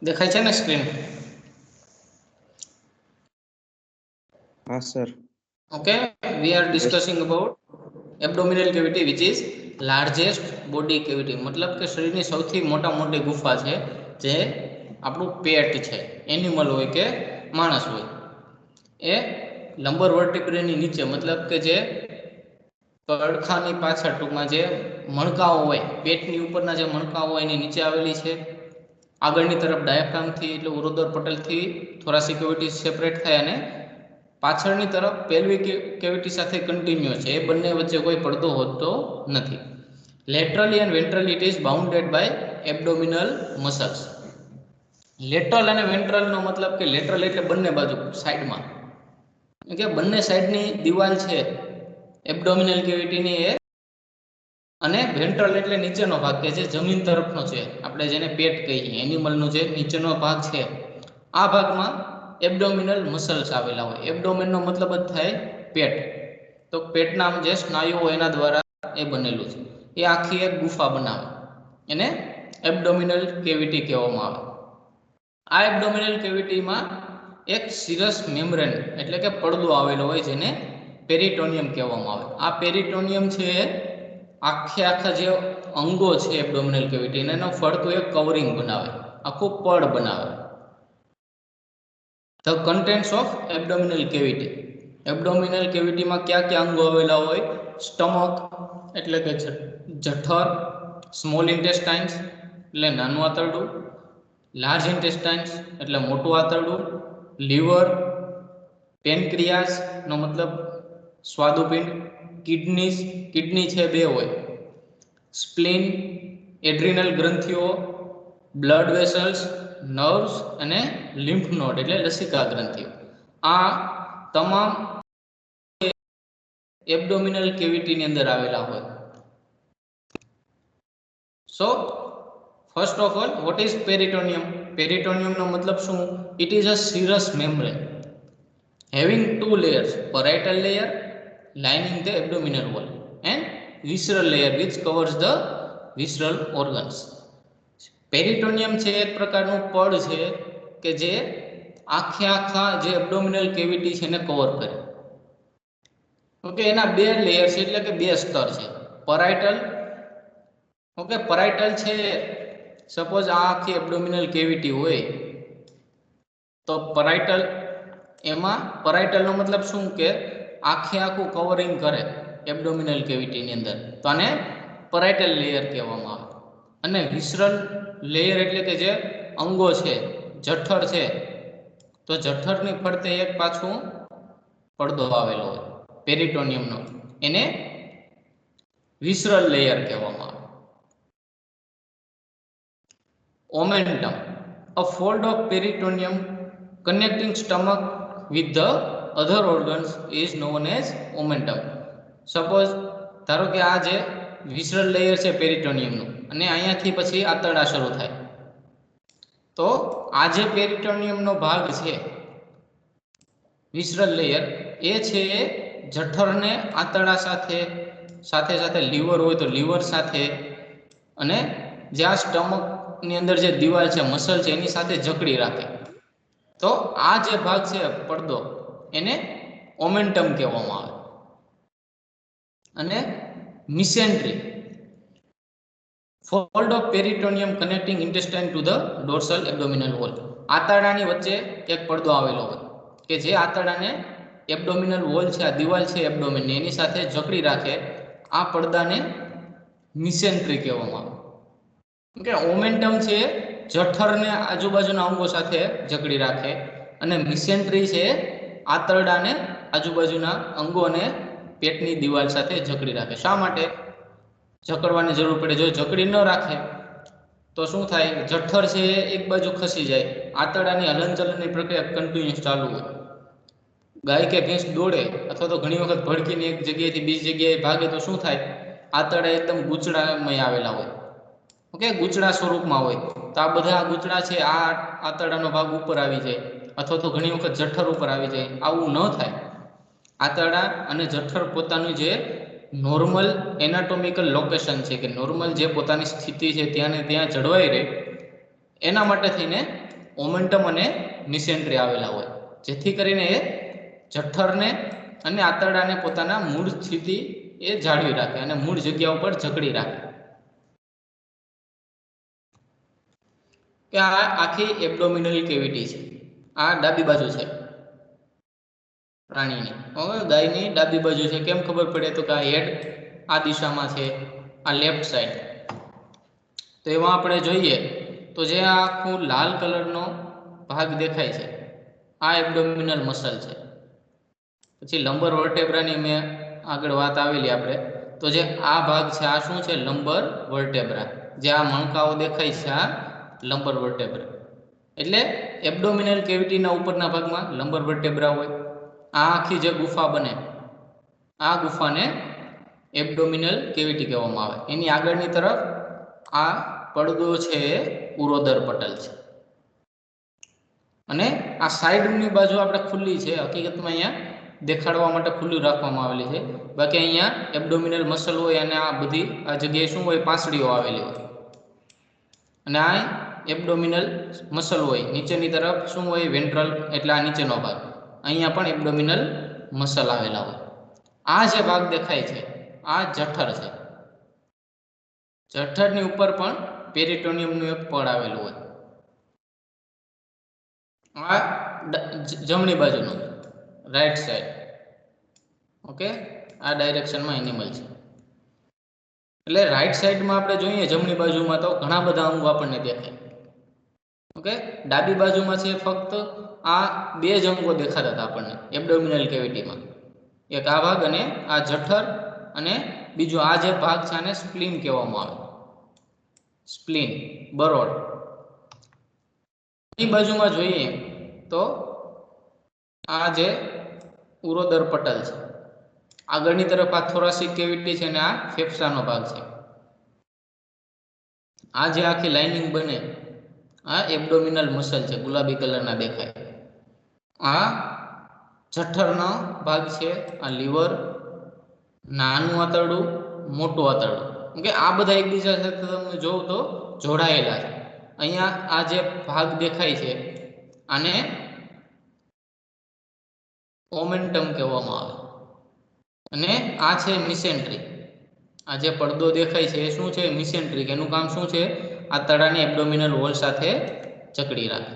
દેખાય છે ને સ્ક્રીન? हाँ sir. Okay, we are discussing about abdominal cavity which is largest body cavity. मतलब કે શરીરની સૌથી મોટી ગુફા છે જે આપણું પેટ છે. એનિમલ હોય કે માણસ હોય એ લંબર વર્ટિબ્રેની નીચે મતલબ કે જે કડખાની પાછળ ટૂંકમાં જે મણકાઓ હોય પેટની ઉપરના જે મણકાઓ હોય એની નીચે આવેલી છે. આગળની તરફ ડાયાફ્રામથી એટલે ઉરોદર પટલથી થોરાસિક કેવિટી સેપરેટ થાય અને પાછળની તરફ પેલ્વિક કેવિટી સાથે કન્ટિન્યુ છે. એ બંને વચ્ચે કોઈ પડદો હોતો નથી. Laterally and ventrally it is bounded by abdominal muscles. Lateral અને વેન્ટ્રલનો મતલબ કે લેટરલ એટલે બંને બાજુ સાઈડમાં કે બંને સાઈડની દિવાલ છે એબ્ડોમિનલ કેવિટીની એ, અને વેન્ટ્રલ એટલે નીચેનો ભાગ કે જે જમીન તરફનો છે, આપણે જેને પેટ કહીએ, એનિમલનો જે નીચેનો ભાગ છે આ ભાગમાં એબ્ડોમિનલ મસલ્સ આવેલા હોય. એબ્ડોમેનનો મતલબ જ થાય પેટ. તો પેટના જે સ્નાયુઓ એના દ્વારા એ બનેલું છે. એ આખી એક ગુફા બનાવે એને એબ્ડોમિનલ કેવિટી કહેવામાં આવે. આ એબ્ડોમિનલ કેવિટીમાં એક સિરસ મેમ્બ્રેન એટલે કે પડદો આવેલો હોય જેને પેરિટોનિયમ કહેવામાં આવે. આ પેરિટોનિયમ છે આખા જે અંગો છે એબ્ડોમિનલ કેવિટી એનો ફરતું એક કવરિંગ બનાવે, આખું પડ બનાવે. The contents of abdominal cavity. Abdominal કેવિટીમાં કયા અંગો આવેલા હોય? સ્ટમક એટલે કે જઠર, સ્મોલ ઇન્ટેસ્ટાઇન્સ એટલે નાનું આંતરડું, લાર્જ ઇન્ટેસ્ટાઇન્સ એટલે મોટું આંતરડું, લીવર, પેનક્રિયાસ નો મતલબ સ્વાદુપિંડ, કિડની છે 2 હોય, spleen, adrenal ગ્રંથિઓ, blood vessels, nerves અને લિમ્ફ નોડ એટલે લસિકા ગ્રંથિઓ. આ તમામ એબ્ડોમિનલ કેવિટીની અંદર આવેલા હોય. So first of all what is peritoneum? પેરિટોનિયમનો મતલબ શું? It is a serous membrane having 2 layers, parietal layer lining the abdominal wall and visceral layer which covers the visceral organs. પેરિટોનિયમ છે એક પ્રકારનું પડ છે કે જે આખા જે એબ્ડોમિનલ કેવિટી છે એને કવર કરે. ઓકે, એના 2 લેયર છે એટલે કે 2 સ્તર છે. પરાઇટલ, ઓકે, પરાઇટલ છે સપોઝ આ આખી એબ્ડોમિનલ કેવિટી હોય તો પરાઇટલ, એમાં પરાઇટલનો મતલબ શું કે આખું કવરિંગ કરે એબ્ડોમિનલ કેવિટીની અંદર, તો આને પરાઇટલ લેયર કહેવામાં આવે. અને વિસરલ લેયર એટલે કે જે અંગો છે, જઠર છે, તો જઠરની ફરતે એક પાછું પડદો આવેલો હોય પેરિટોનિયમનો, એને વિસરલ લેયર કહેવામાં આવે. ઓમેન્ટમ, a fold of peritoneum connecting stomach with the other organs is known as omentum. Suppose ધારો કે આ જે વિસરલ લેયર છે પેરિટોનિયમનું અને અહીંયાથી પછી આંતરડા શરૂ થાય, તો આ જે પેરિટોનિયમનો ભાગ છે વિસરલ લેયર એ છે જઠરને આંતરડા સાથે લીવર હોય તો લીવર સાથે, અને જ્યાં સ્ટમકની અંદર જે દિવાલ છે મસલ છે એની સાથે જકડી રાખે. તો આ જે ભાગ છે પડદો એને ઓમેન્ટમ કહેવામાં આવે. અને મિસેન્ટ્રી, fold of peritoneum connecting intestine to the dorsal abdominal wall. આંતરડાની વચ્ચે એક પડદો આવેલો હોય કે જે આંતરડાને એબ્ડોમિનલ વોલ છે, આ દિવાલ છે એબ્ડોમિનની એની સાથે જકડી રાખે. આ પડદાને મિસેન્ટ્રી કહેવામાં આવે. કે ઓમેન્ટમ છે જઠરને આજુબાજુના અંગો સાથે જકડી રાખે અને મિસેન્ટ્રી છે આંતરડાને આજુબાજુના અંગોને પેટની દિવાલ સાથે જકડી રાખે. શા માટે જકડવાની જરૂર પડે? જો જકડી ન રાખે તો શું થાય? જઠર છે એક બાજુ ખસી જાય, આંતરડાની હલનચલનની પ્રક્રિયા કન્ટિન્યુઅસ ચાલુ હોય. ગાય કે ભેંસ દોડે અથવા તો ઘણી વખત ભડકીને એક જગ્યાએથી બીજી જગ્યાએ ભાગે તો શું થાય? આંતરડા એકદમ ગૂંચળામય આવેલા હોય, ઓકે, ગૂંચળા સ્વરૂપમાં હોય. તો આ બધા ગૂંચળા છે આ આંતરડાનો ભાગ ઉપર આવી જાય અથવા તો ઘણી વખત જઠર ઉપર આવી જાય. આવું ન થાય. આંતરડા અને જઠર પોતાનું જે નોર્મલ એનાટોમિકલ લોકેશન છે કે નોર્મલ જે પોતાની સ્થિતિ છે ત્યાં ને ત્યાં જળવાઈ રહે એના માટે થઈને ઓમેન્ટમ અને મિસેન્ટ્રી આવેલા હોય, જેથી કરીને એ જઠરને અને આંતરડાને પોતાના મૂળ સ્થિતિ એ જાળવી રાખે અને મૂળ જગ્યા ઉપર જકડી રાખે. કે આ આખી એબ્ડોમિનલ કેવિટી છે. આ ડાબી બાજુ છે પ્રાણીની. હવે ગાયની ડાબી બાજુ છે. કેમ ખબર પડે? તો કે આ હેડ આ દિશામાં છે, આ લેફ્ટ સાઈડ. તો એમાં આપણે જોઈએ તો જે આ આખું લાલ કલરનો ભાગ દેખાય છે, આ એબ્ડોમિનલ મસલ છે. પછી લંબર વર્ટેબ્રાની મેં આગળ વાત આવેલી આપણે. તો જે આ ભાગ છે, આ શું છે? લંબર વર્ટેબ્રા. જે આ મણકાઓ દેખાય છે, આ લંબર વર્ટેબ્રા. એટલે એબ્ડોમિનલ કેવિટીના ઉપરના ભાગમાં લંબર વર્ટેબ્રા હોય. આ આખી જે ગુફા બને, આ ગુફાને એબ્ડોમિનલ કેવિટી કહેવામાં આવે. એની આગળની તરફ આ પડદો છે એ ઉરોદર પટલ છે, અને આ સાઈડની બાજુ આપણે ખુલ્લી છે. હકીકતમાં અહીંયા દેખાડવા માટે ખુલ્લું રાખવામાં આવેલી છે. બાકી અહીંયા એબ્ડોમિનલ મસલ હોય અને આ બધી આ જગ્યાએ શું હોય? પાંસળીઓ આવેલી હોય. અને આ એબ્ડોમિનલ મસલ હોય. નીચેની તરફ શું હોય? વેન્ટ્રલ, એટલે આ નીચેનો ભાગ. અહીંયા પણ એબ્ડોમિનલ મસલ આવેલા હોય. આ જે ભાગ દેખાય છે, આ જઠર છે. જઠરની ઉપર પણ પેરિટોનિયમનું એક પડ આવેલું હોય. આ જમણી બાજુનું, રાઈટ સાઈડ. ઓકે, આ ડાયરેક્શનમાં એનિમલ છે. એટલે રાઈટ સાઈડમાં આપણે જોઈએ જમણી બાજુમાં તો ઘણા બધા અંગો આપણને દેખાય. ઓકે, ડાબી બાજુમાં છે ફક્ત આ બે જ અંગો દેખાતા હતા આપણને એબ્ડોમિનલ કેવિટીમાં. એક આ ભાગ અને આ જઠર, અને બીજો આ જે ભાગ છે આને સ્પ્લીન કહેવામાં આવે. સ્પ્લીન, બરોડ. એ બાજુમાં જોઈએ તો આ જે ઉરોદર પટલ છે. આગળની તરફ આ થોરાસિક કેવિટી છે અને આ ફેફસાનો ભાગ છે. આ જે આખી લાઇનિંગ બને, આ એબ્ડોમિનલ મસલ છે, ગુલાબી કલરના દેખાય. આ જઠરનો ભાગ છે, આ લીવર, નાનું આંતરડું, મોટું આંતરડું. કે આ બધા એકબીજા સાથે તમે જોવો તો જોડાયેલા છે. અહીંયા આ જે ભાગ દેખાય છે આને ઓમેન્ટમ કહેવામાં આવે. અને આ છે મિસેન્ટ્રી. આ જે પડદો દેખાય છે એ શું છે? મિસેન્ટ્રી. એનું કામ શું છે? આંતરડાને એબ્ડોમિનલ વોલ સાથે જકડી રાખે.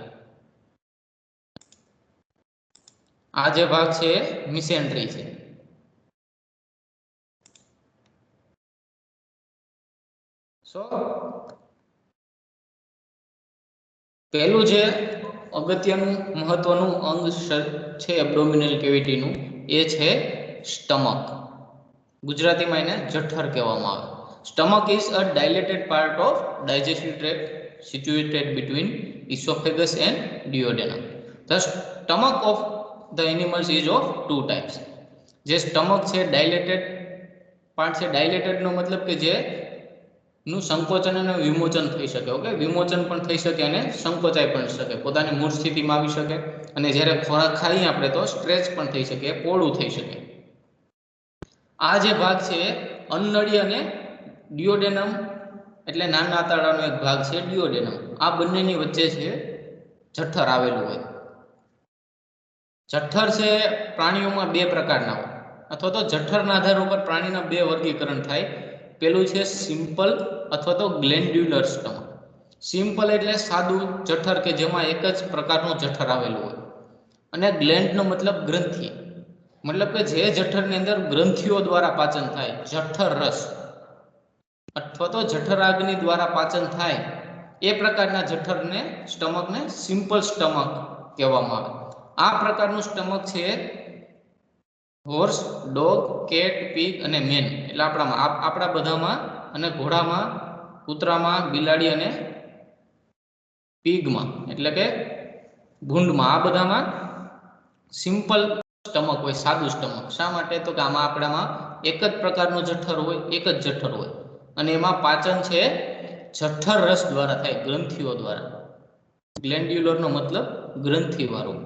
આ જે ભાગ છે મિસેન્ટ્રી છે. પહેલું જે અગત્યનું મહત્વનું અંગ છે એબ્ડોમિનલ કેવિટીનું, એ છે સ્ટમક. ગુજરાતીમાં એને જઠર કહેવામાં આવે. Stomach is a dilated part of digestive tract situated between esophagus and duodenum. The stomach of the animals is of two types. જે સ્ટમક છે ડાયલેટેડ પાર્ટ છે. ડાયલેટેડ નો મતલબ કે જે નું સંકોચન અને વિમોચન થઈ શકે. ઓકે, વિમોચન પણ થઈ શકે અને સંકોચાઈ પણ શકે, પોતાની મૂળ સ્થિતિમાં આવી શકે. અને જ્યારે ખોરાક ખાઈએ આપણે તો સ્ટ્રેચ પણ થઈ શકે, પોળું થઈ શકે. આ જે ભાગ છે અન્નનળી અને ડિયોડેનમ, એટલે નાના આંતરડાનો એક ભાગ છે ડિયોડેનમ. આ બંનેની વચ્ચે છે જઠર આવેલું હોય. જઠર છે પ્રાણીઓમાં બે પ્રકારના હોય, અથવા તો જઠરના આધાર ઉપર પ્રાણીના બે વર્ગીકરણ થાય. પેલું છે સિમ્પલ અથવા તો ગ્લેન્ડ્યુલર સ્ટમક. સિમ્પલ એટલે સાદું જઠર કે જેમાં એક જ પ્રકારનું જઠર આવેલું હોય. અને ગ્લેન્ડનો મતલબ ગ્રંથિ, મતલબ કે જે જઠરની અંદર ગ્રંથિઓ દ્વારા પાચન થાય, જઠર રસ અથવા તો જઠરાગ્નિ દ્વારા પાચન થાય, એ પ્રકારના જઠરને સ્ટમકને સિમ્પલ સ્ટમક કહેવામાં આવે. આ પ્રકારનું સ્ટમક છે હોર્સ, ડોગ, કેટ, પીગ અને મેન, એટલે આપણા બધામાં, અને ઘોડામાં, કૂતરામાં, બિલાડી અને પીગમાં, એટલે કે ભૂંડમાં, આ બધામાં સિમ્પલ સ્ટમક હોય, સાદું સ્ટમક. શા માટે? તો કે આમાં આપણામાં એક જ પ્રકારનું જઠર હોય, એક જ જઠર હોય, અને એમાં પાચન છે જઠર રસ દ્વારા થાય, ગ્રંથિઓ દ્વારા. ગ્લેન્ડ્યુલરનો મતલબ ગ્રંથિવાળું.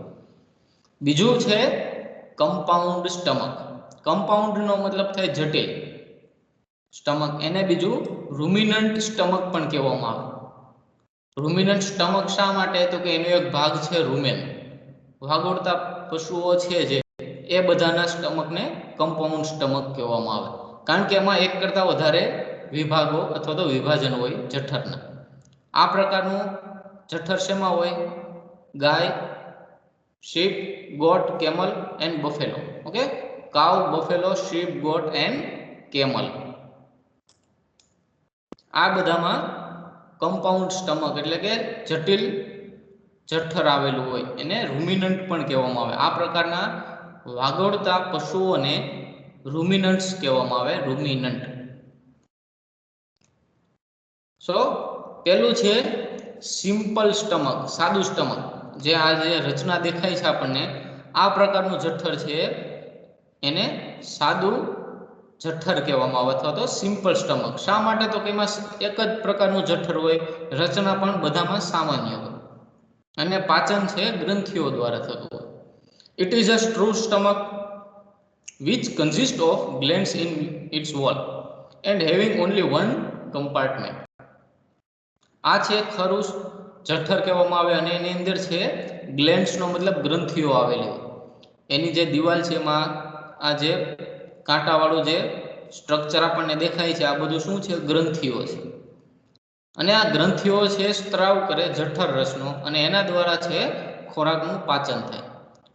બીજું છે કમ્પાઉન્ડ સ્ટમક. કમ્પાઉન્ડનો મતલબ થાય જટિલ સ્ટમક. એને બીજું રૂમિનન્ટ સ્ટમક પણ કહેવામાં આવે. રૂમિનન્ટ સ્ટમક શા માટે? તો કે એનો એક ભાગ છે રૂમેન. વાગોળતા પશુઓ છે જે એ બધાના સ્ટમકને કમ્પાઉન્ડ સ્ટમક કહેવામાં આવે, કારણ કે એમાં એક કરતાં વધારે વિભાગો અથવા તો વિભાજન હોય જઠરના. આ પ્રકારનું જઠર શેમાં હોય? ગાય, sheep, goat, camel and buffalo. Okay, cow, buffalo, sheep, goat and camel. આ બધામાં કમ્પાઉન્ડ સ્ટમક એટલે કે જટિલ જઠર આવેલું હોય એને રૂમિનન્ટ પણ કહેવામાં આવે. આ પ્રકારના વાગોળતા પશુઓને રૂમિનન્ટ્સ કહેવામાં આવે. રૂમિનન્ટ. સો પેલું છે સિમ્પલ સ્ટમક, સાદું સ્ટમક. જે આ જે રચના દેખાય છે આપણને, આ પ્રકારનું જઠર છે એને સાદું જઠર કહેવામાં આવે અથવા તો સિમ્પલ સ્ટમક. શા માટે? તો કે એમાં એક જ પ્રકારનું જઠર હોય, રચના પણ બધામાં સામાન્ય હોય અને પાચન છે ગ્રંથિઓ દ્વારા થતું હોય. It is a true stomach which consists of glands in its wall and having only one compartment. આ છે ખરું જઠર કહેવામાં આવે અને એની અંદર છે ગ્લેન્ડ્સનો મતલબ ગ્રંથિઓ આવેલી હોય. એની જે દિવાલ છે એમાં આ જે કાંટાવાળું જે સ્ટ્રક્ચર આપણને દેખાય છે, આ બધું શું છે? ગ્રંથિઓ છે. અને આ ગ્રંથિઓ છે સ્ત્રાવ કરે જઠર રસનો અને એના દ્વારા છે ખોરાકનું પાચન થાય.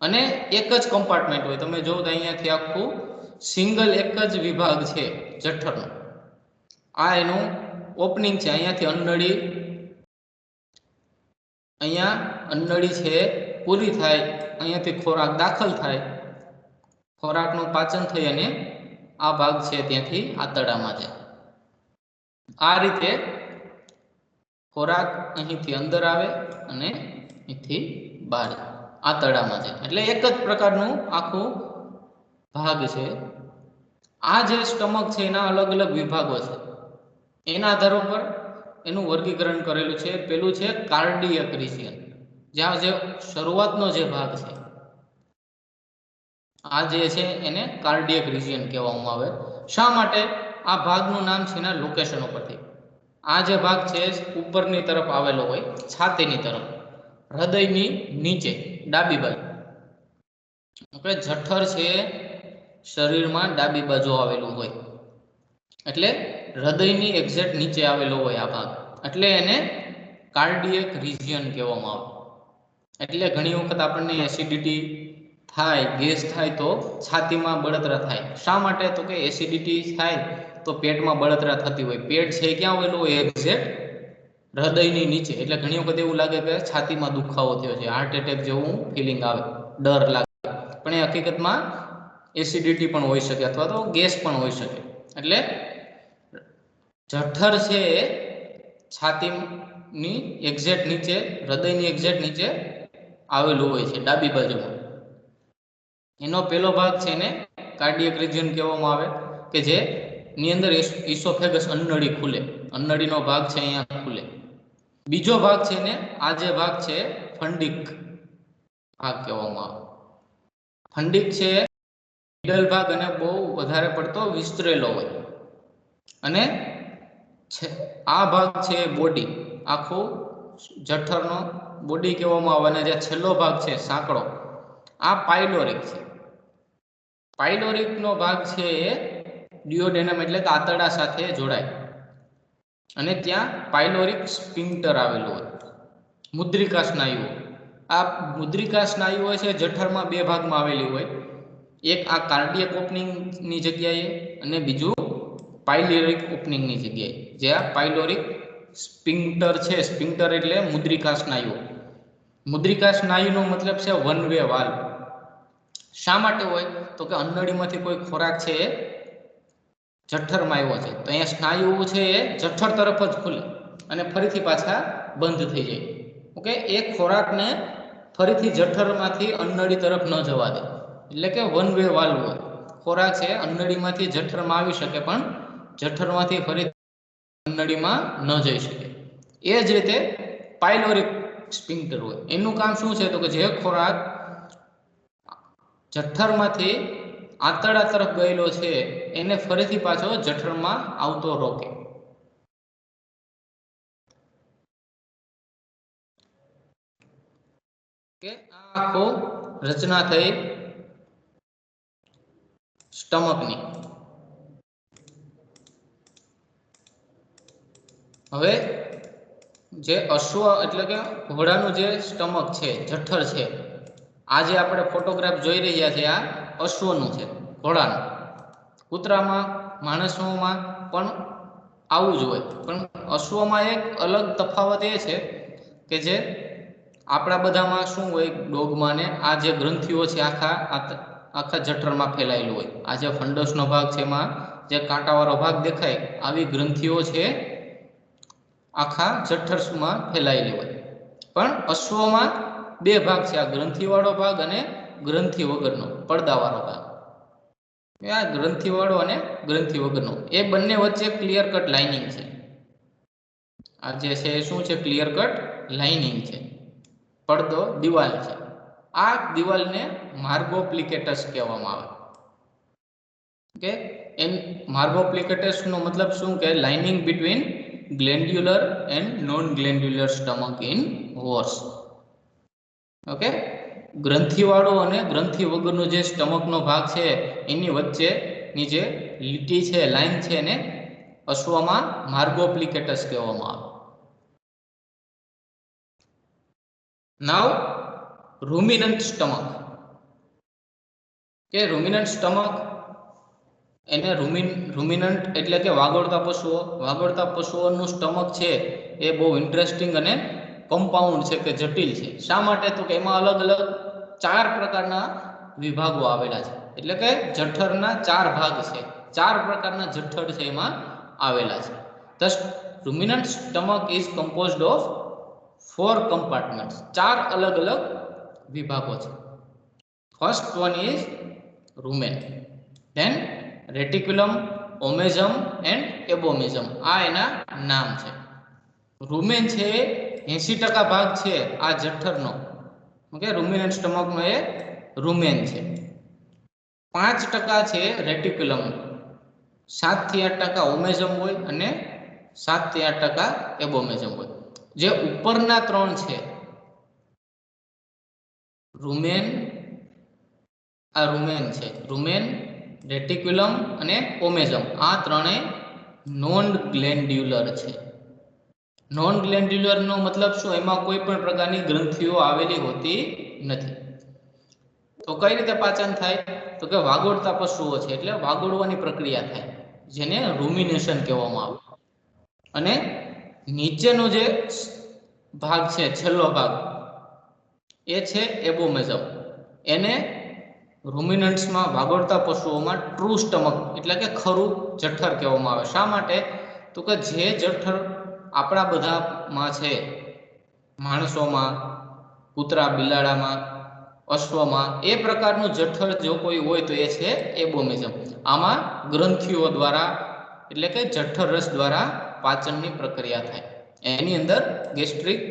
અને એક જ કમ્પાર્ટમેન્ટ હોય. તમે જો તો અહીંયાથી આખું સિંગલ એક જ વિભાગ છે જઠરનો. આ એનું ઓપનિંગ છે. અહીંયાથી અન્નળી, અહીંયા અન્નળી છે પૂરી થાય, અહીંયાથી ખોરાક દાખલ થાય, ખોરાકનું પાચન થઈ અને આ ભાગ છે ત્યાંથી આંતરડામાં જાય. આ રીતે ખોરાક અહીંથી અંદર આવે અને અહીંથી બહાર આંતરડામાં જાય. એટલે એક જ પ્રકારનું આખું ભાગ છે. આ જે સ્ટમક છે એના અલગ અલગ વિભાગો છે. એના આધારો પર એનું વર્ગીકરણ કરેલું છે. પેલું છે કાર્ડિયક રિજિયન, જ્યાં જે શરૂઆતનો જે ભાગ છે આ જે છે એને કાર્ડિયક રિજિયન કહેવામાં આવે. શા માટે? આ ભાગનું નામ છે એના લોકેશન ઉપરથી. આ જે ભાગ છે ઉપરની તરફ આવેલો હોય, છાતીની તરફ, હૃદયની નીચે ડાબી બાજુ. ઓકે, જઠર છે શરીરમાં ડાબી બાજુ આવેલું હોય એટલે હૃદયની એક્ઝેક્ટ નીચે આવેલો હોય આ ભાગ, એટલે એને કાર્ડિયક રિજિયન કહેવામાં આવે. એટલે ઘણી વખત આપણને એસિડિટી થાય, ગેસ થાય તો છાતીમાં બળતરા થાય. શા માટે? તો કે એસિડિટી થાય તો પેટમાં બળતરા થતી હોય. પેટ છે ક્યાં આવેલું હોય? એક્ઝેક્ટ હૃદયની નીચે. એટલે ઘણી વખત એવું લાગે કે છાતીમાં દુખાવો થયો છે, હાર્ટ એટેક જેવું ફિલિંગ આવે, ડર લાગે, પણ એ હકીકતમાં એસિડિટી પણ હોઈ શકે અથવા તો ગેસ પણ હોઈ શકે. એટલે જઠર છે એ છાતીની એક્ઝેક્ટ નીચે, હૃદયની એક્ઝેક્ટ નીચે આવેલું હોય છે ડાબી બાજુમાં. એનો પેલો ભાગ છે એને કાર્ડિયક રિજિયન કહેવામાં આવે કે જે ની અંદર ઇસોફેગસ અન્નળી ખુલે, અન્નળીનો ભાગ છે અહીંયા ખુલે. બીજો ભાગ છે ને આ જે ભાગ છે ફંડિક ભાગ કહેવામાં આવે. ફંડિક છે મિડલ ભાગ અને બહુ વધારે પડતો વિસ્તરેલો હોય અને આ ભાગ છે બોડી, આખું જઠરનો બોડી કહેવામાં આવે. અને જે છેલ્લો ભાગ છે સાંકડો, આ પાયલોરિક છે. પાયલોરિકનો ભાગ છે એ ડિયોડેનમ એટલે કે આંતરડા સાથે જોડાય અને ત્યાં પાયલોરિક સ્પિંક્ટર આવેલું હોય. મુદ્રિકા સ્નાયુઓ, આ મુદ્રિકા સ્નાયુઓ છે જઠરમાં બે ભાગમાં આવેલી હોય. એક આ કાર્ડિયક ઓપનિંગની જગ્યાએ અને બીજું પાયલોરિક ઓપનિંગની જગ્યાએ. જે આ પાયલોરિક સ્પિંક્ટર છે, સ્પિંક્ટર એટલે મુદ્રિકા સ્નાયુઓ. મુદ્રિકા સ્નાયુનો મતલબ છે વન વે વાલ્વ. શા માટે હોય? તો કે અન્નળીમાંથી કોઈ ખોરાક છે એ જઠરમાં આવ્યો છે તો અહીંયા સ્નાયુઓ છે એ જઠર તરફ જ ખુલે અને ફરીથી પાછા બંધ થઈ જાય. ઓકે, એ ખોરાકને ફરીથી જઠરમાંથી અન્નળી તરફ ન જવા દે, એટલે કે વન વે વાલ્વ હોય. ખોરાક છે અન્નળીમાંથી જઠરમાં આવી શકે પણ જઠરમાંથી ફરી અન્નળીમાં ન જઈ શકે. એ જ રીતે પાયલોરિક સ્પિંક્ટર હોય. એનું કામ શું છે? તો કે જે ખોરાક જઠરમાંથી આંતરડા તરફ ગયેલો છે એને ફરીથી પાછો જઠરમાં આવતો રોકે. કે આ આખો રચના થઈ સ્ટમકની. હવે જે અશ્વ એટલે કે ઘોડાનું જે સ્ટમક છે, જઠર છે, આ જે આપણે ફોટોગ્રાફ જોઈ રહ્યા છીએ આ અશ્વનું છે, ઘોડાનું. કૂતરામાં, માણસોમાં પણ આવું જ હોય, પણ અશ્વમાં એક અલગ તફાવત એ છે કે જે આપણા બધામાં શું હોય, ડોગમાં ને આ જે ગ્રંથિઓ છે આખા જઠરમાં ફેલાયેલું હોય. આ જે ફંડસનો ભાગ છે એમાં જે કાંટાવાળો ભાગ દેખાય, આવી ગ્રંથિઓ છે આખા જઠરમાં ફેલાયેલી હોય. પણ અશ્વમાં બે ભાગ છે, આ ગ્રંથિવાળો ભાગ અને ગ્રંથિ વગરનો પડદાવાળો ભાગ. આ ગ્રંથિવાળો અને ગ્રંથિ વગરનો, એ બંને વચ્ચે ક્લિયર કટ લાઇનિંગ છે. આ જે છે એ શું છે? ક્લિયર કટ લાઇનિંગ છે, પડદો, દિવાલ છે. આ દિવાલને માર્ગોપ્લિકેટસ કહેવામાં આવે. ઓકે, એન માર્ગોપ્લિકેટસનો મતલબ શું કે lining between glandular and non glandular stomach in horse. Okay, ગ્રંથિવાળો અને ગ્રંથિ વગરનો જે સ્ટમકનો ભાગ છે એની વચ્ચેની જે લીટી છે, લાઈન છે, એને અશ્વમાં માર્ગોપ્લિકેટસ કહેવામાં આવે. નાવ રૂમિનન્ટ સ્ટમક. કે રૂમિનન્ટ સ્ટમક, એને રૂમિનન્ટ એટલે કે વાગોળતા પશુઓ. વાગોળતા પશુઓનું સ્ટમક છે એ બહુ ઇન્ટરેસ્ટિંગ અને કમ્પાઉન્ડ છે, કે જટિલ છે. શા માટે? તો કે એમાં અલગ અલગ 4 પ્રકારના વિભાગો આવેલા છે. એટલે કે જઠરના 4 ભાગ છે, 4 પ્રકારના જઠર છે એમાં આવેલા છે. The ruminant stomach is composed of 4 compartments. 4 અલગ અલગ વિભાગો છે. First one is rumen, then reticulum, omasum and abomasum. આ એના નામ છે. રૂમેન છે 80% ભાગ છે આ જઠરનો. ઓકે, રૂમિનન્ટ સ્ટમકનો એ રૂમેન છે. 5% છે રેટિક્યુલમ, 7 થી 8% ઓમેઝમ હોય અને 7 થી 8% એબોમેઝમ હોય. જે ઉપરના 3 છે રૂમેન, આ રૂમેન છે, રૂમેન, રેટિક્યુલમ અને ઓમેઝમ, આ ત્રણેય નોન ગ્લેન્ડ્યુલર છે. નોન ગ્લેન્ડ્યુલરનો મતલબ શું? એમાં કોઈ પણ પ્રકારની ગ્રંથિઓ આવેલી હોતી નથી. તો કઈ રીતે પાચન થાય? તો કે વાગોળતા પશુઓ છે એટલે વાગોળવાની પ્રક્રિયા થાય, જેને રૂમિનેશન કહેવામાં આવે. અને નીચેનો જે ભાગ છે, છેલ્લો ભાગ, એ છે એબોમેઝમ. એને રૂમિનન્ટ્સમાં, વાગોળતા પશુઓમાં ટ્રુ સ્ટમક એટલે કે ખરું જઠર કહેવામાં આવે. શા માટે? તો કે જે જઠર આપણા બધામાં છે, માણસોમાં, કૂતરા બિલાડામાં, અશ્વમાં, એ પ્રકારનું જઠર જો કોઈ હોય તો એ છે એબોમેઝમ. આમાં ગ્રંથિઓ દ્વારા એટલે કે જઠર રસ દ્વારા પાચનની પ્રક્રિયા થાય. એની અંદર ગેસ્ટ્રિક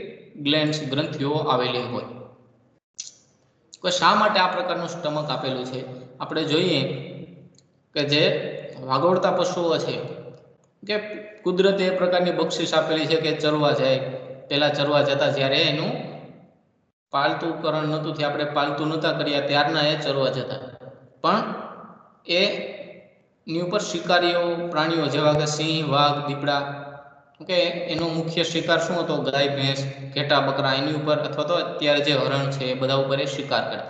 ગ્લેન્ડ્સ, ગ્રંથિઓ આવેલી હોય. તો શા માટે આ પ્રકારનું સ્ટમક આપેલું છે? આપણે જોઈએ કે જે વાગોળતા પશુઓ છે કે કુદરતે એ પ્રકારની બક્ષિસ આપેલી છે કે ચરવા જાય, પહેલા ચરવા જતા જ્યારે એનું પાલતુકરણ નહોતું થયું, આપણે પાલતુ નહોતા કર્યા ત્યારના એ ચરવા જતા. પણ એની ઉપર શિકારીઓ પ્રાણીઓ જેવા કે સિંહ, વાઘ, દીપડા, કે એનો મુખ્ય શિકાર શું હતો? ગાય, ભેંસ, ઘેટા, બકરા, એની ઉપર, અથવા તો અત્યારે જે હરણ છે એ બધા ઉપર એ શિકાર કરે.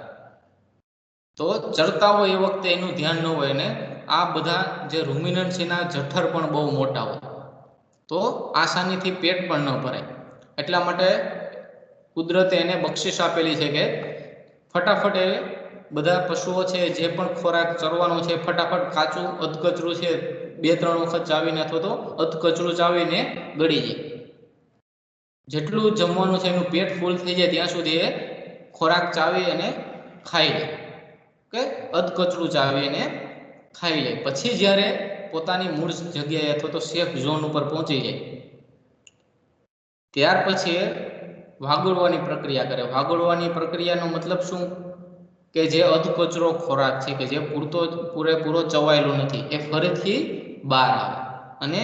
તો ચરતા હોય એ વખતે એનું ધ્યાન ન હોય ને આ બધા જે રૂમિનન્ટ છે એના જઠર પણ બહુ મોટા હોય, તો આસાનીથી પેટ પણ ન ભરાય. એટલા માટે કુદરતે એને બક્ષિસ આપેલી છે કે ફટાફટ એ બધા પશુઓ છે જે પણ ખોરાક ચરવાનો છે ફટાફટ કાચું અધકચરું છે 2-3 વખત ચાવીને અથવા તો અધકચરું ચાવીને ગળી જાય. જેટલું જમવાનું છે એનું પેટ ફૂલ થઈ જાય ત્યાં સુધી એ ખોરાક ચાવી અને ખાઈ લે, કે અધકચરું ચાવી અને ખાઈ લે. પછી જ્યારે પોતાની મૂળ જગ્યાએ અથવા તો સેફ ઝોન ઉપર પહોંચી જાય ત્યાર પછી એ વાગોળવાની પ્રક્રિયા કરે. વાગોળવાની પ્રક્રિયાનો મતલબ શું? કે જે અધકચરો ખોરાક છે કે જે પૂરેપૂરો ચવાયેલો નથી એ ફરીથી બહાર આવે અને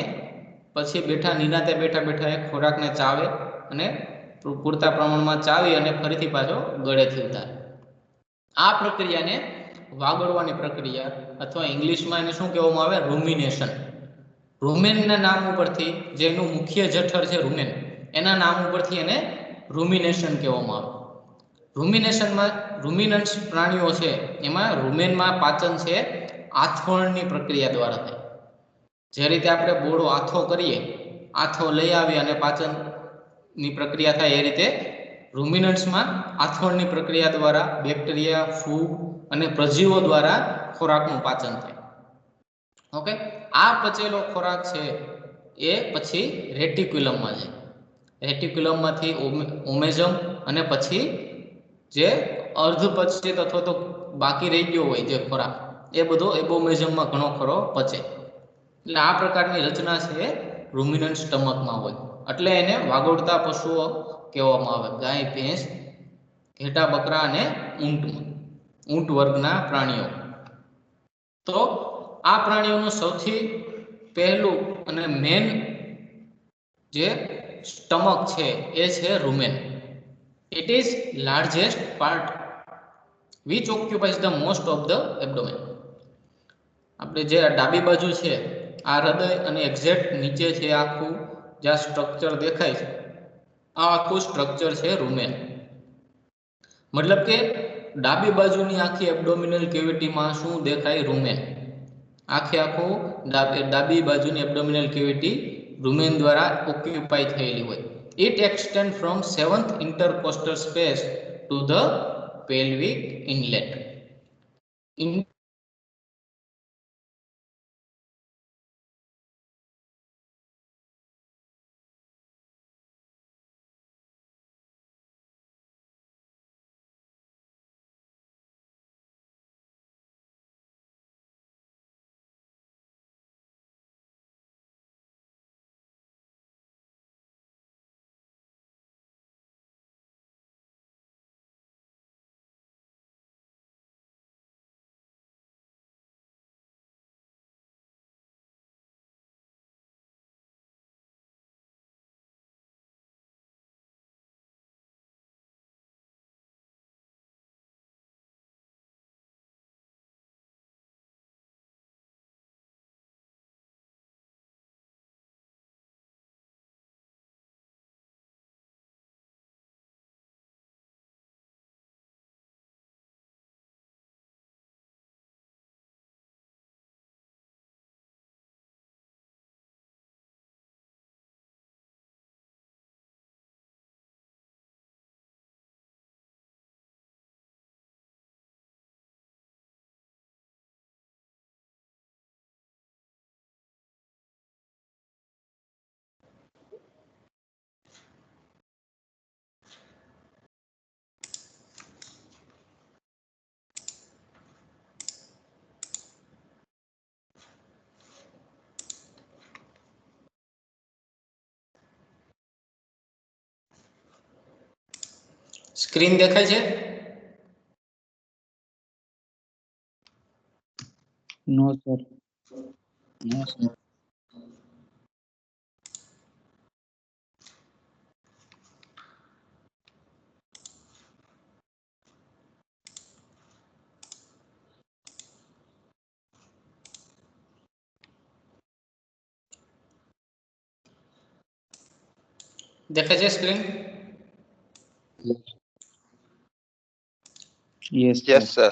પછી નિરાંતે બેઠા એ ખોરાકને ચાવે અને પૂરતા પ્રમાણમાં ચાવી અને ફરીથી પાછો ગળેથી ઉતારે. આ પ્રક્રિયાને વાગોળવાની પ્રક્રિયા અથવા ઇંગ્લિશમાં એને શું કહેવામાં આવે? રૂમિનેશન. રૂમેનના નામ ઉપરથી, જેનું મુખ્ય જઠર છે રૂમેન, એના નામ ઉપરથી એને રૂમિનેશન કહેવામાં આવે. રૂમિનેશનમાં રૂમિનન્ટ્સ પ્રાણીઓ છે એમાં રૂમેનમાં પાચન છે આથોણની પ્રક્રિયા દ્વારા થાય. જે રીતે આપણે બોળો આથો કરીએ, આથો લઈ આવીએ અને પાચનની પ્રક્રિયા થાય, એ રીતે રૂમિનન્ટ્સમાં આથોણની પ્રક્રિયા દ્વારા બેક્ટેરિયા, ફૂગ અને પ્રજીવો દ્વારા ખોરાકનું પાચન થાય. ઓકે, આ પચેલો ખોરાક છે એ પછી રેટિક્યુલમમાં જાય. રેટિક્યુલમમાંથી ઓમેઝમ અને પછી જે અર્ધપચિત અથવા તો બાકી રહી ગયો હોય જે ખોરાક, એ બધો એબોમેઝમમાં ઘણો ખરો પચે. એટલે આ પ્રકારની રચના છે રૂમિનન્ટ સ્ટમકમાં હોય. એટલે એને વાગોળતા પશુઓ કહેવામાં આવે. ગાય, ભેંસ, ઘેટા, બકરા અને ઊંટ વર્ગના પ્રાણીઓ. તો આ પ્રાણીઓનું સૌથી પહેલું અને મેન જે સ્ટમક છે એ છે rumen. It is largest part which occupies the most of the abdomen. આપણે જે ડાબી બાજુ છે આ હૃદય અને એક્ઝેક્ટ નીચે છે આખું જ્યાં સ્ટ્રક્ચર દેખાય છે, આ આખું સ્ટ્રક્ચર છે રૂમેન. મતલબ કે ડાબી બાજુની આખી એબ્ડોમિનલ કેવિટીમાં શું દેખાય? રૂમેન. આખું ડાબી બાજુની એબ્ડોમિનલ કેવિટી રૂમેન દ્વારા ઓક્યુપાય થયેલી હોય. It extends from 7th intercostal space to the pelvic inlet. Screen દેખાય છે? નો સર. દેખાય છે screen? Yes, sir.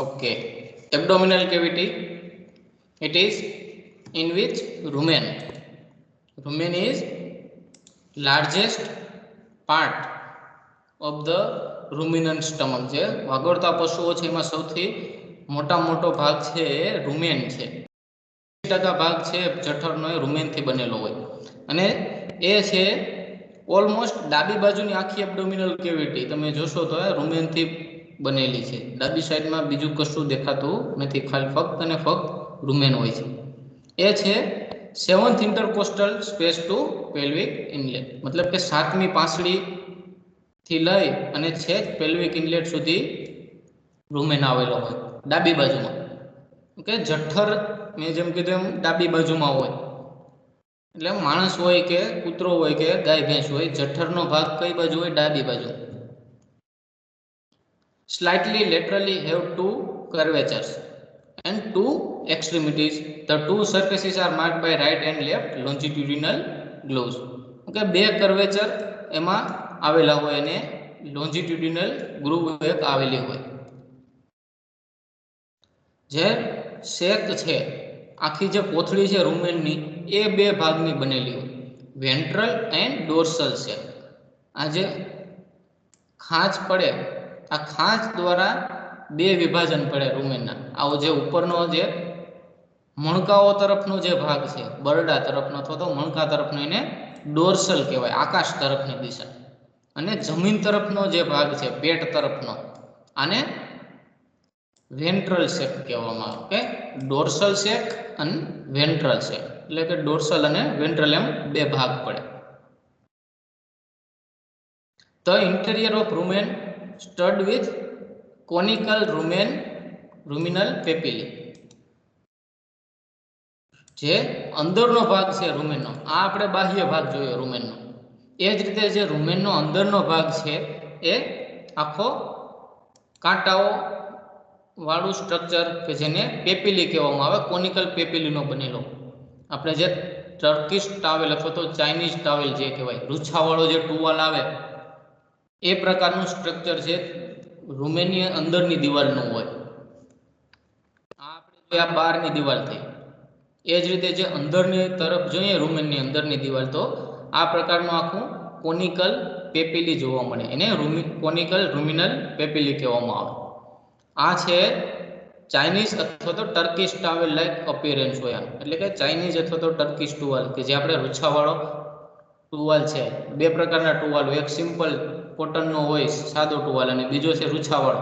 Okay. Abdominal cavity, it is in which rumen is largest part of the ruminant stomach. જે વાગોળતા પશુઓ છે એમાં સૌથી મોટો ભાગ છે એ રૂમેન છે. 80% ભાગ છે જઠરનો એ રૂમેનથી બનેલો હોય અને એ છે ઓલમોસ્ટ ડાબી બાજુની આખી એબ્ડોમિનલ કેવિટી તમે જોશો તો રૂમેનથી બનેલી છે. ડાબી સાઈડમાં બીજું કશું દેખાતું નથી, ખાલી ફક્ત અને ફક્ત રૂમેન હોય છે. એ છે 7th intercostal space to pelvic inlet. મતલબ કે 7મી પાંસળી થી લઈ અને છેક પેલ્વિક ઇનલેટ સુધી રૂમેન આવેલો હોય ડાબી બાજુમાં. ઓકે, જઠર મેં જેમ કીધું એમ ડાબી બાજુમાં હોય એટલે માણસ હોય કે કૂતરો હોય કે ગાય ભેંસ હોય, જઠરનો ભાગ કઈ બાજુ હોય? ડાબી બાજુ. Slightly laterally have two curvatures and two extremities. The two surfaces are marked by right and left longitudinal grooves. Okay, બે curvature એમાં આવેલા હોય અને longitudinal groove એક આવેલી હોય. જે શેક છે, આખી જે કોથળી છે રૂમેનની, એ બે ભાગની બનેલી હોય, વેન્ટ્રલ એન્ડ ડોર્સલ શેક. આ જે ખાંચ પડે, આ ખાંચ દ્વારા બે વિભાજન પડે રૂમેનના. આવો જે ઉપરનો જે મણકાઓ તરફનો જે ભાગ છે, બરડા તરફનો અથવા તો મણકા તરફનો, એને ડોર્સલ કહેવાય, આકાશ તરફની દિશા. અને જમીન તરફનો જે ભાગ છે, પેટ તરફનો, આને વેન્ટ્રલ શેક કહેવામાં આવે. ઓકે, ડોર્સલ શેક અને વેન્ટ્રલ શેક, એટલે કે ડોર્સલ અને વેન્ટ્રલ એમ બે ભાગ પડે. The interior of rumen stud with conical ruminal papillae. જે અંદરનો ભાગ છે રૂમેનનો, આ આપણે બાહ્ય ભાગ જોયો રૂમેનનો. એ જ રીતે જે રૂમેનનો અંદરનો ભાગ છે એ આખો કાંટાઓ વાળું સ્ટ્રક્ચર કે જેને પેપિલી કહેવામાં આવે, કોનિકલ પેપિલીનો બનેલો. આપણે જે ટર્કીશ ટાવેલ અથવા તો ચાઇનીઝ ટાવેલ જે કહેવાય, રૂછાવાળો જે ટુવાલ આવે, એ પ્રકારનું સ્ટ્રક્ચર છે રૂમેનની અંદરની દિવાલનું હોય. આ આપણે આ બહારની દિવાલ થઈ. એ જ રીતે જે અંદરની તરફ જોઈએ રૂમેનની અંદરની દિવાલ, તો આ પ્રકારનું આખું કોનિકલ પેપિલી જોવા મળે, એને કોનિકલ રૂમિનલ પેપિલી કહેવામાં આવે. આ છે ચાઇનીઝ અથવા તો ટર્કીશ ટાવેલ લાઇક અપિયરન્સ હોય, એટલે કે ચાઇનીઝ અથવા તો ટર્કીશ ટુવાલ, કે જે આપણે રૂછાવાળો ટુવાલ છે. બે પ્રકારના ટુવાલ હોય, એક સિમ્પલ કોટનનો હોય સાદો ટુવાલ, અને બીજો છે રૂછાવાળો,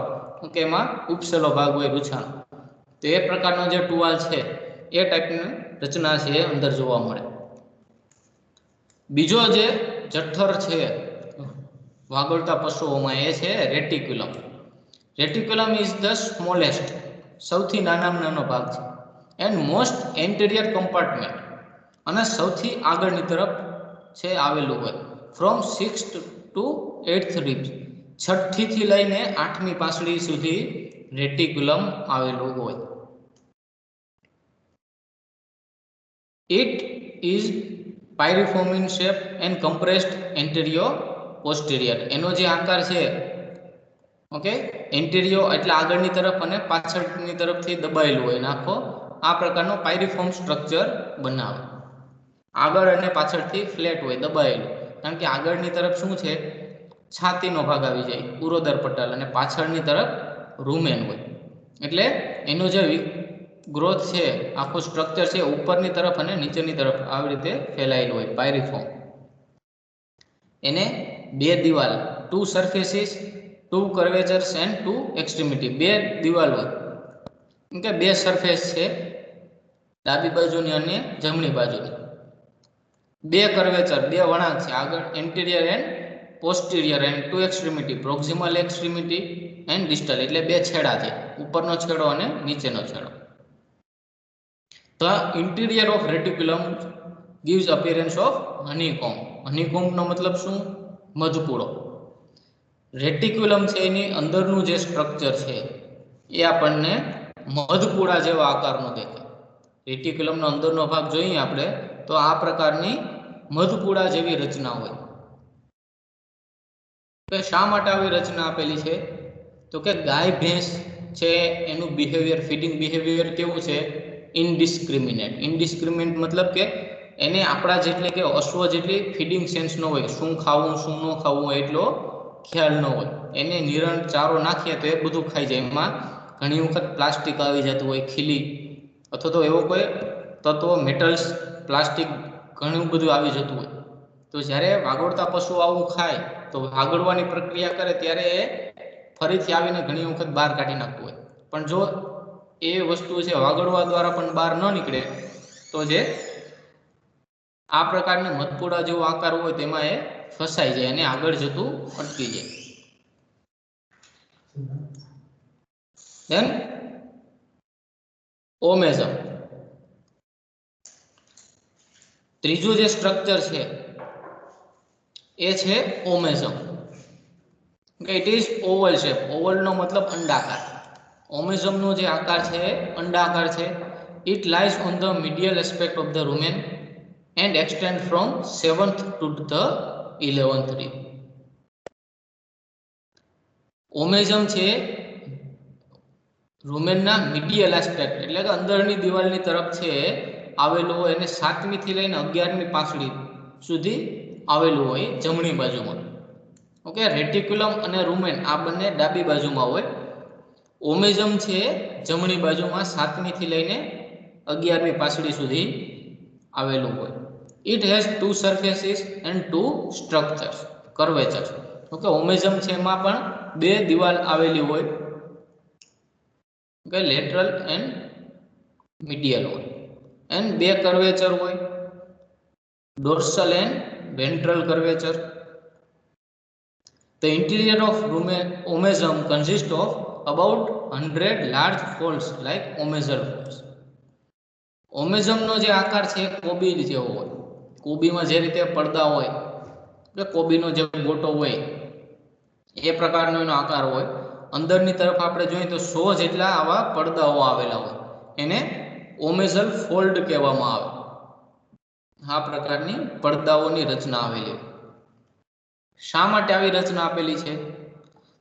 કે એમાં ઉપસેલો ભાગ હોય રૂછાનો. તો એ પ્રકારનો જે ટુવાલ છે એ ટાઈપની રચના છે એ અંદર જોવા મળે. બીજો જે જઠર છે વાગોળતા પશુઓમાં, એ છે reticulum. Reticulum is the smallest, સૌથી નાનામાં નાનો ભાગ છે, એન્ડ મોસ્ટ એન્ટેરિયર કમ્પાર્ટમેન્ટ, અને સૌથી આગળની તરફ છે આવેલું હોય. From 6th to 8th ribs, 6ઠી થી લઈને 8મી પાંસળી સુધી રેટિક્યુલમ આવેલું હોય. It is pyriform in shape and compressed anterior posterior. એનો જે આકાર છે, ઓકે, એન્ટેરિયો એટલે આગળની તરફ અને પાછળની તરફથી દબાયેલું હોય, નાખો આ પ્રકારનો પાયરિફોર્મ સ્ટ્રક્ચર બનાવે. આગળ અને પાછળથી ફ્લેટ હોય, દબાયેલું. કારણ કે આગળની તરફ શું છે, છાતીનો ભાગ આવી જાય, ઉરોદર પટલ, અને પાછળની તરફ રૂમેન હોય. એટલે એનો જે ગ્રોથ છે, આખું સ્ટ્રક્ચર છે, ઉપરની તરફ અને નીચેની તરફ આવી રીતે ફેલાયેલું હોય, પાયરિફોર્મ. એને બે દિવાલ, two surfaces, two curvatures and two extremity, બે દિવાલ હોય, કે બે સરફેસ છે, ડાબી બાજુની અને જમણી બાજુની. બે કર્વેચર, બે વળાંક છે, આગળ anterior and posterior, and two extremity, proximal extremity and distal, એટલે બે છેડા છે, ઉપરનો છેડો અને નીચેનો છેડો. The interior of reticulum gives appearance of honeycomb. honeycomb નો મતલબ શું? મધપૂડો. રેટિક્યુલમ છે એની અંદરનું જે સ્ટ્રક્ચર છે એ આપણને મધપૂડા જેવા આકારનો દેખાય. રેટિક્યુલમનો અંદરનો ભાગ જોઈએ આપણે તો આ પ્રકારની મધપૂડા જેવી રચના હોય. કે શા માટે આવી રચના આપેલી છે? તો કે ગાય ભેંસ છે એનું બિહેવિયર, ફીડિંગ બિહેવિયર કેવું છે? ઇનડિસ્ક્રિમિનેટ. ઇનડિસ્ક્રિમિનેટ મતલબ કે એને આપણા જેટલી કે અશ્વ જેટલી ફીડિંગ સેન્સ ન હોય, શું ખાવું શું ન ખાવું એટલો ખ્યાલ ન હોય. એને નિરણ ચારો નાખીએ તો એ બધું ખાઈ જાય. એમાં ઘણી વખત પ્લાસ્ટિક આવી જતું હોય, ખીલી અથવા તો એવો કોઈ તત્વો, મેટલ્સ, પ્લાસ્ટિક ઘણું બધું આવી જતું હોય. તો જ્યારે વાગોળતા પશુ આવું ખાય તો વાગોળવાની પ્રક્રિયા કરે ત્યારે એ ફરીથી આવીને ઘણી વખત બહાર કાઢી નાખતું હોય. પણ જો એ વસ્તુ છે વાગોળવા દ્વારા પણ બહાર ન નીકળે તો જે આ પ્રકારની મધપૂડા જેવો આકાર હોય તેમાં એ ફસાઈ જાય અને આગળ જતું અટકી જાય. Then ઓમેઝમ. ત્રીજું જે સ્ટ્રક્ચર છે એ છે omasum. It is oval shape. ઓવલનો મતલબ અંડાકાર. ઓમેઝમનો જે આકાર છે અંડાકાર છે. It lies on the medial aspect of the rumen and extend from 7th to the 11th rib. Omasum છે રૂમેનના મીડિયલ એસ્પેક્ટ એટલે કે અંદરની દિવાલની તરફ છે આવેલું હોય અને 7મી થી લઈને 11મી પાંસળી સુધી આવેલું હોય જમણી બાજુમાં. ઓકે, રેટિક્યુલમ અને રૂમેન આ બંને ડાબી બાજુમાં હોય. ઓમેઝમ છે જમણી બાજુમાં 7મી થી લઈને 11મી પાંસળી સુધી આવેલું હોય. It has 2 surfaces and 2 structures curvatures. Okay, omasum છે એમાં પણ 2 દિવાલ આવેલી હોય. ઓકે, લેટરલ એન્ડ મીડિયલ હોય એન્ડ 2 કર્વેચર હોય, dorsal and ventral curvature. The interior of omasum consists of about 100 large folds like omasal folds. ઓમેઝમનો જે આકાર છે કોબી જેવો હોય. કોબીમાં જે રીતે પડદા હોય કે કોબીનો જે ગોટો હોય એ પ્રકારનો એનો આકાર હોય. અંદરની તરફ આપણે જોઈએ તો 100 જેટલા આવા પડદાઓ આવેલા હોય. એને ઓમેઝલ ફોલ્ડ કહેવામાં આવે. આ પ્રકારની પડદાઓની રચના આવેલી. શા માટે આવી રચના આપેલી છે?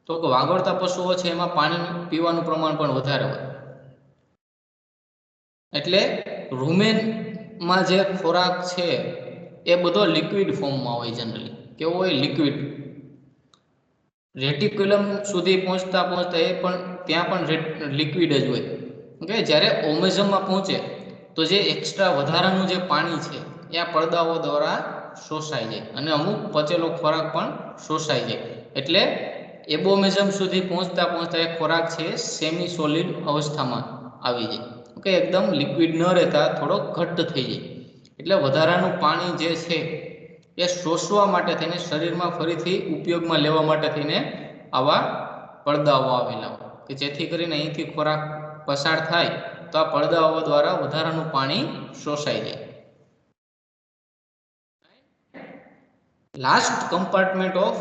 તો કે વાગોળતા પશુઓ છે એમાં પાણી પીવાનું પ્રમાણ પણ વધારે હોય. એટલે રૂમેનમાં જે ખોરાક છે એ બધો લિક્વિડ ફોર્મમાં હોય. જનરલી કેવો હોય? લિક્વિડ. રેટિક્યુલમ સુધી પહોંચતા એ પણ ત્યાં પણ લિક્વિડ જ હોય. ઓકે, જ્યારે ઓમેઝમમાં પહોંચે તો જે એક્સ્ટ્રા વધારાનું જે પાણી છે એ આ પડદાઓ દ્વારા શોષાઈ જાય અને અમુક પચેલો ખોરાક પણ શોષાઈ જાય. એટલે એબોમેઝમ સુધી પહોંચતા એ ખોરાક છે સેમી સોલિડ અવસ્થામાં આવી જાય. ઓકે, એકદમ લિક્વિડ ન રહેતા થોડો ઘટ્ટ થઈ જાય. એટલે વધારાનું પાણી જે છે એ શોષવા માટે થઈને શરીરમાં ફરીથી ઉપયોગમાં લેવા માટે થઈને આવા પડદાઓ આવેલા હોય કે જેથી કરીને અહીંથી ખોરાક પસાર થાય તો આ પડદાઓ દ્વારા વધારાનું પાણી શોષાઈ જાય. Last compartment of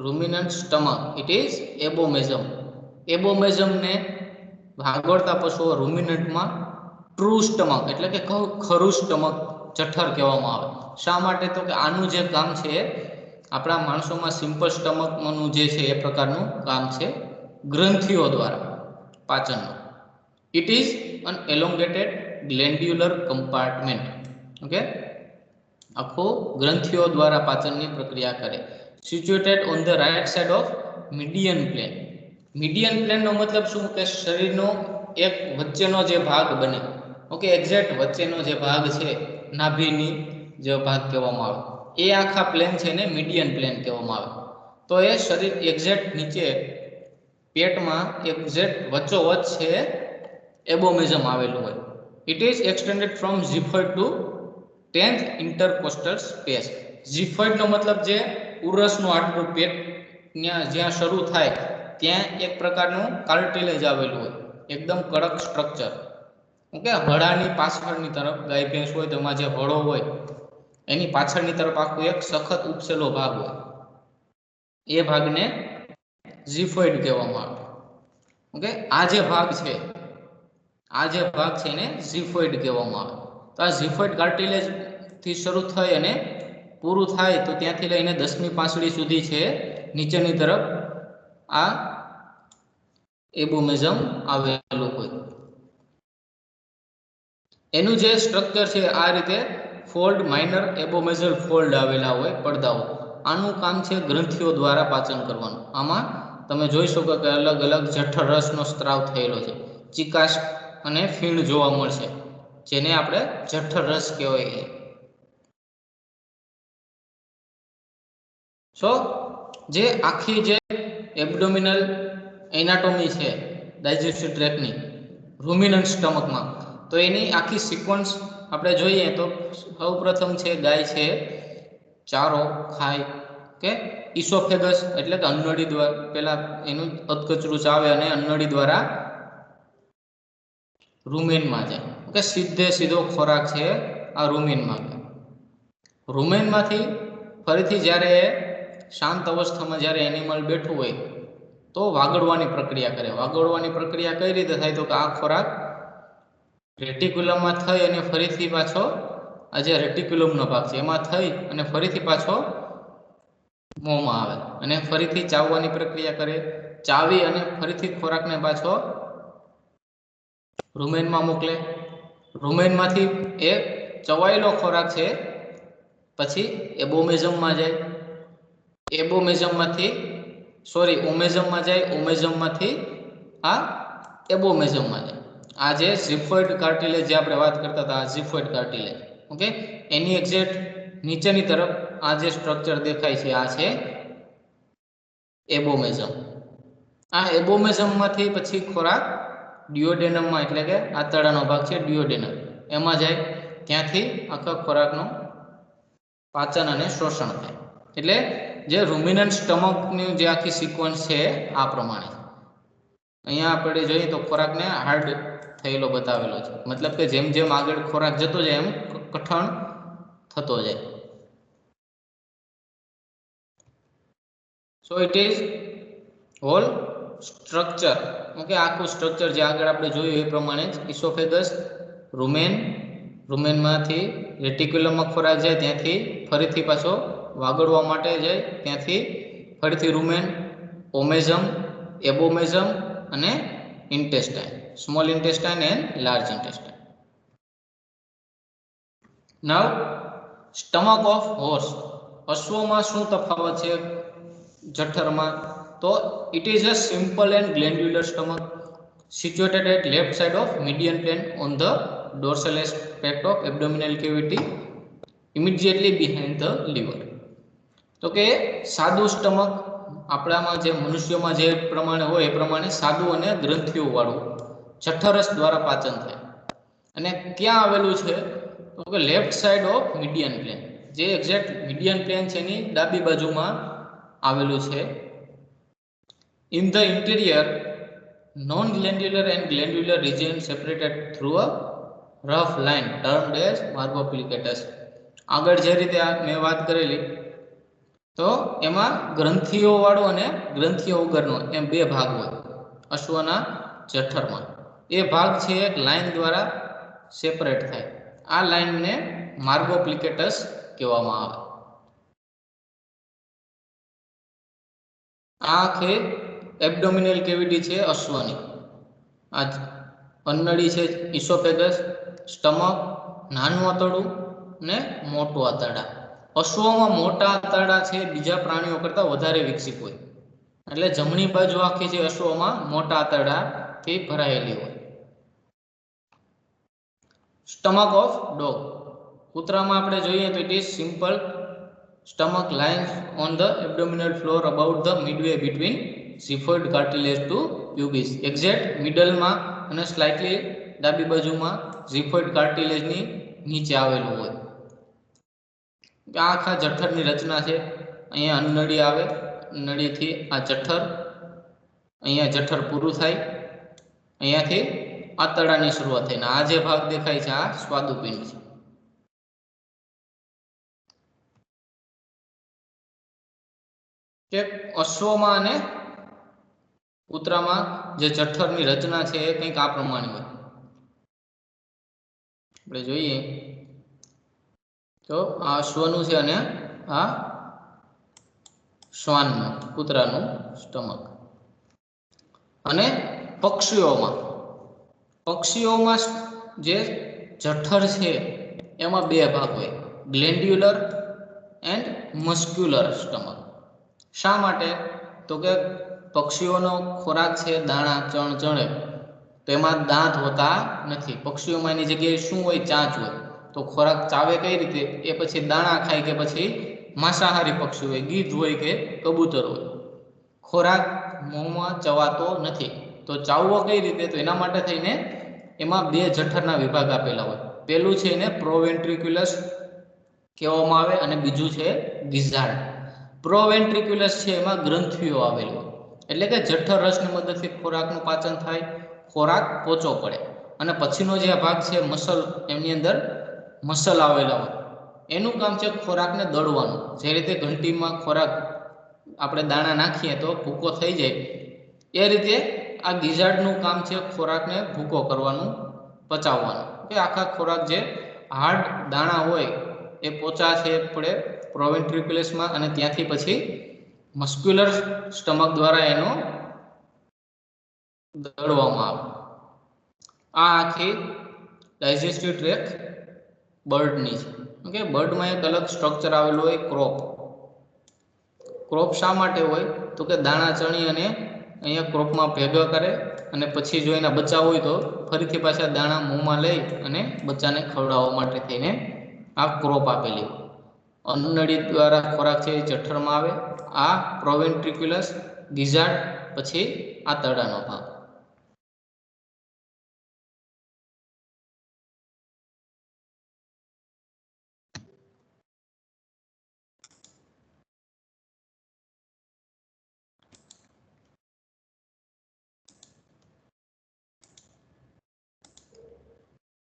ruminant stomach, it is abomasum. એબોમેઝમને ભાગોળતા પશુઓ રૂમિનન્ટમાં ટ્રુ સ્ટમક એટલે કે ખરું સ્ટમક જઠર કહેવામાં આવે. શા માટે? તો કે આનું જે કામ છે આપણા માણસોમાં સિમ્પલ સ્ટમકનું જે છે એ પ્રકારનું કામ છે ગ્રંથિઓ દ્વારા પાચનનું. It is an elongated glandular compartment. Okay, આખો ગ્રંથિઓ દ્વારા પાચનની પ્રક્રિયા કરે. Situated on the right side of median plane. Median પ્લેનનો મતલબ શું? કે શરીરનો એક વચ્ચેનો જે ભાગ બને. ઓકે, એક્ઝેક્ટ વચ્ચેનો જે ભાગ છે નાભીની જે ભાગ કહેવામાં આવે એ આખા પ્લેન છે ને મીડિયન પ્લેન કહેવામાં આવે. તો એ શરીર એક્ઝેક્ટ નીચે પેટમાં એક્ઝેક્ટ વચ્ચોવચ્ચ છે એબોમેઝમ આવેલું હોય. It is extended from xiphoid to 10th intercostal space. ઝિફોઇડનો મતલબ જે ઉરસનું હાડકું પેટ જ્યાં શરૂ થાય ત્યાં એક પ્રકારનું કાર્ટિલેજ આવેલું હોય, એકદમ કડક સ્ટ્રક્ચર. ઓકે, હળાની પાછળની તરફ ગાય ભેંસ હોય તો એમાં જે હળો હોય એની પાછળની તરફ આખું એક સખત ઉપસેલો ભાગ હોય. એ ભાગને ઝિફોઇડ કહેવામાં આવે. ઓકે, આ જે ભાગ છે એને ઝિફોઇડ કહેવામાં આવે. તો આ ઝિફોઇડ કાર્ટિલેજ થી શરૂ થઈ અને પૂરું થાય તો ત્યાંથી લઈને 10મી પાંસળી સુધી છે નીચેની તરફ આ એબોમેઝમ આવેલું હોય. એનું જે સ્ટ્રક્ચર છે આ રીતે ફોલ્ડ, માઇનર એબોમેઝલ ફોલ્ડ આવેલા હોય પડદાઓ. આનું કામ છે ગ્રંથિઓ દ્વારા પાચન કરવાનું. આમાં તમે જોઈ શકો કે અલગ અલગ જઠર રસનો સ્ત્રાવ થયેલો છે. ચિકાશ અને ફીણ જોવા મળશે જેને આપણે જઠર રસ કહેવાય. સો જે આખી જે એબ્ડોમિનલ એનાટોમી છે ડાયજેસ્ટિવ ટ્રેક્ટની રૂમિનન્ટ સ્ટમકમાં, તો એની આખી સિક્વન્સ આપણે જોઈએ તો સૌપ્રથમ છે ગાય છે ચારો ખાય કે ઇસોફેગસ એટલે કે અન્નળી દ્વારા પહેલા એનું અધકચરું ચાવે અને અન્નળી દ્વારા રૂમેનમાં જાય. ઓકે, સીધો ખોરાક છે આ રૂમેનમાં જાય. રૂમેનમાંથી ફરીથી જ્યારે શાંત અવસ્થામાં જ્યારે એનિમલ બેઠું હોય તો વાગડવાની પ્રક્રિયા કરે. વાગડવાની પ્રક્રિયા કઈ રીતે થાય? તો કે આ ખોરાક રેટિક્યુલમમાં થઈ અને ફરીથી પાછો આ જે રેટિક્યુલમનો ભાગ છે એમાં થઈ અને ફરીથી પાછો મોંમાં આવે અને ફરીથી ચાવવાની પ્રક્રિયા કરે. ચાવી અને ફરીથી ખોરાકને પાછો રૂમેનમાં મોકલે. રૂમેનમાંથી એ ચવાયેલો ખોરાક છે પછી એબોમેઝમમાં જાય. ઓમેઝમમાં જાય. ઓમેઝમમાંથી આ એબોમેઝમમાં જાય. આ જે ઝિફોઇડ કાર્ટિલેજ જે આપણે વાત કરતા હતા, આ ઝિફોઇડ કાર્ટિલેજ, ઓકે, એની એક્ઝેક્ટ નીચેની તરફ આ જે સ્ટ્રક્ચર દેખાય છે આ છે એબોમેઝમ. આ એબોમેઝમમાંથી પછી ખોરાક ડ્યુઓડેનમમાં, એટલે કે આંતરડાનો ભાગ છે ડ્યુઓડેનમ, એમાં જાય. ત્યાંથી આખા ખોરાકનું પાચન અને શોષણ થાય. એટલે જે રૂમિનન્ટ સ્ટમકની જે આખી સિક્વન્સ છે આ પ્રમાણે. અહીંયા આપણે જોઈએ તો ખોરાકને હાર્ડ થયેલો બતાવેલો છે, મતલબ કે જેમ જેમ આગળ ખોરાક જતો જાય એમ કઠણ થતો જાય. So it is whole structure, okay, આખું સ્ટ્રક્ચર જે આગળ આપણે જોયું એ પ્રમાણે જ. ઇસોફેગસ, રૂમેનમાંથી રેટિક્યુલમમાં ખોરાક જાય, ત્યાંથી ફરીથી પાછો વાગડવા માટે જાય, ત્યાંથી ફરીથી રૂમેન, ઓમેઝમ, એબોમેઝમ અને intestine, small intestine and large intestine. Now stomach of horse. અશ્વમાં શું તફાવત છે જઠરમાં? તો it is a simple and glandular stomach situated at left side of median plane on the dorsal aspect of abdominal cavity immediately behind the liver. તો કે સાદું stomach આપણામાં જે મનુષ્યમાં જે પ્રમાણે હોય એ પ્રમાણે સાદું અને ગ્રંથિઓ વાળું જઠરસ દ્વારા પાચન થાય. અને ક્યાં આવેલું છે? તો કે left side of median plane, જે એક્ઝેક્ટ મીડિયન પ્લેન છે એની ડાબી બાજુમાં આવેલું છે. In the interior, non-glandular and glandular region separated through a rough line termed as margoplicatus. આગળ જે રીતે મેં વાત કરેલી તો એમાં ગ્રંથિઓ વાળો અને ગ્રંથિઓ વગરનો એમ બે ભાગ હોય અશ્વના જઠરમાં. એ ભાગ છે એક લાઈન દ્વારા સેપરેટ થાય. આ લાઈનને માર્ગોપ્લિકેટસ કહેવામાં આવે. આ આખે એબ્ડોમિનલ કેવિટી છે અશ્વની. આ અન્નળી છે ઇસોફેગસ, સ્ટમક, નાનું આંતરડું ને મોટું આંતરડા. અશ્વમાં મોટા આંતરડા છે બીજા પ્રાણીઓ કરતાં વધારે વિકસિત હોય, એટલે જમણી બાજુ આખી છે અશ્વમાં મોટા આંતરડાથી ભરાયેલી હોય. Stomach of dog. કૂતરામાં આપણે જોઈએ તો it is simple stomach lies on the abdominal floor about the midway between xiphoid cartilage to pubis. exact middle માં અને સ્લાઇટલી ડાબી બાજુમાં xiphoid cartilage ની નીચે આવેલું હોય. આ આખા જઠરની રચના છે. અહીંયા અન્નળી આવે, અન્નળીથી આ જઠર, અહીંયા જઠર પૂરું થાય, અહીંયાથી આંતરડાની શરૂઆત થાય. આ જે ભાગ દેખાય છે આ સ્વાદુપિંડ છે. કે અશ્વમાં અને કૂતરામાં જે જઠરની રચના છે એ કંઈક આ પ્રમાણે હોય. આપણે જોઈએ તો આ અશ્વનું છે અને આ શ્વાનનું, કૂતરાનું સ્ટમક. અને પક્ષીઓમાં જે જઠર છે એમાં બે ભાગ હોય, ગ્લેન્ડ્યુલર એન્ડ મસ્ક્યુલર સ્ટમક. શા માટે? તો કે પક્ષીઓનો ખોરાક છે દાણા, ચણ, ચણે, તો એમાં દાંત હોતા નથી. પક્ષીઓમાં એની જગ્યાએ શું હોય? ચાંચ હોય. તો ખોરાક ચાવે કઈ રીતે? એ પછી દાણા ખાય કે પછી માંસાહારી પક્ષી હોય, ગીધ હોય કે કબૂતર હોય. ખોરાક મોંમાં ચવાતો નથી, તો ચાવવો કઈ રીતે? તો એના માટે થઈને એમાં બે જઠરના વિભાગ આપેલા હોય. પેલું છે એને પ્રોવેન્ટ્રિક્યુલસ કહેવામાં આવે અને બીજું છે ગિઝાર્ડ. પ્રોવેન્ટ્રિક્યુલસ છે એમાં ગ્રંથિઓ આવેલી હોય, એટલે કે જઠર રસની મદદથી ખોરાકનું પાચન થાય, ખોરાક પોચો પડે. અને પછીનો જે ભાગ છે મસલ, એમની અંદર મસલ આવેલા હોય, એનું કામ છે ખોરાકને દળવાનું. જે રીતે ઘંટીમાં ખોરાક આપણે દાણા નાખીએ તો ભૂકો થઈ જાય, એ રીતે આ ગિઝાર્ડનું કામ છે ખોરાકને ભૂકો કરવાનું, પચાવવાનું. કે આખા ખોરાક જે હાર્ડ દાણા હોય એ પોચા છે પડે પ્રોવેન્ટ્રિક્યુલસમાં, અને ત્યાંથી પછી મસ્ક્યુલર સ્ટમક દ્વારા એનો દળવામાં આવે. આ આખી ડાયજેસ્ટિવ ટ્રેક બર્ડની છે. ઓકે, બર્ડમાં એક અલગ સ્ટ્રક્ચર આવેલું હોય, ક્રોપ. ક્રોપ શા માટે હોય તો કે દાણા ચણી અને અહીંયા ક્રોપમાં ભેગા કરે, અને પછી જો એના બચ્ચા હોય તો ફરીથી પાછા દાણા મોંમાં લઈ અને બચ્ચાને ખવડાવવા માટે થઈને આ ક્રોપ આપેલી. અન્નનળી દ્વારા ખોરાક છે એ જઠરમાં આવે. આ પ્રોવેન્ટ્રિક્યુલસ, ગિઝાર્ડ, પછી આ તળાનો ભાગ.